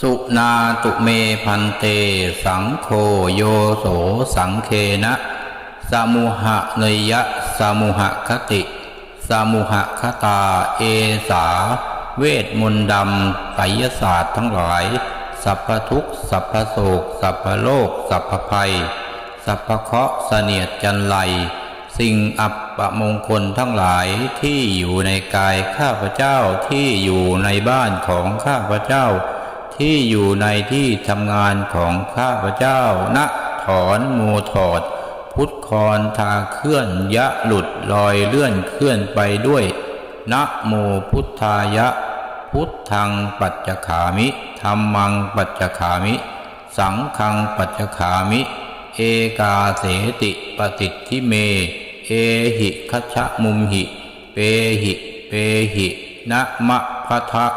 สุนาตุเมพันเตสังโฆโยโสสังเคนะสมุหะเนยยะสมุหคติสมุหคตาเอสาเวทมนต์ดำไสยศาสตร์ทั้งหลายสัพพทุกข์สัพพโศกสัพพโลกสัพพภัยสัพพเคราะห์เสนียดจันไรสิ่งอัปมงคลทั้งหลายที่อยู่ในกายข้าพเจ้าที่อยู่ในบ้านของข้าพเจ้าที่อยู่ในที่ทำงานของข้าพเจ้าณถอนโมถอดพุทธครทาเคลื่อนยะหลุดลอยเลื่อนเคลื่อนไปด้วยนะโมพุทธายะพุทธังปัจจคามิธัมมังปัจจคามิสังฆังปัจจคามิเอกาเสติปฏิทิเมเอหิคัจฉมุมหิเปหินะมะพะทะ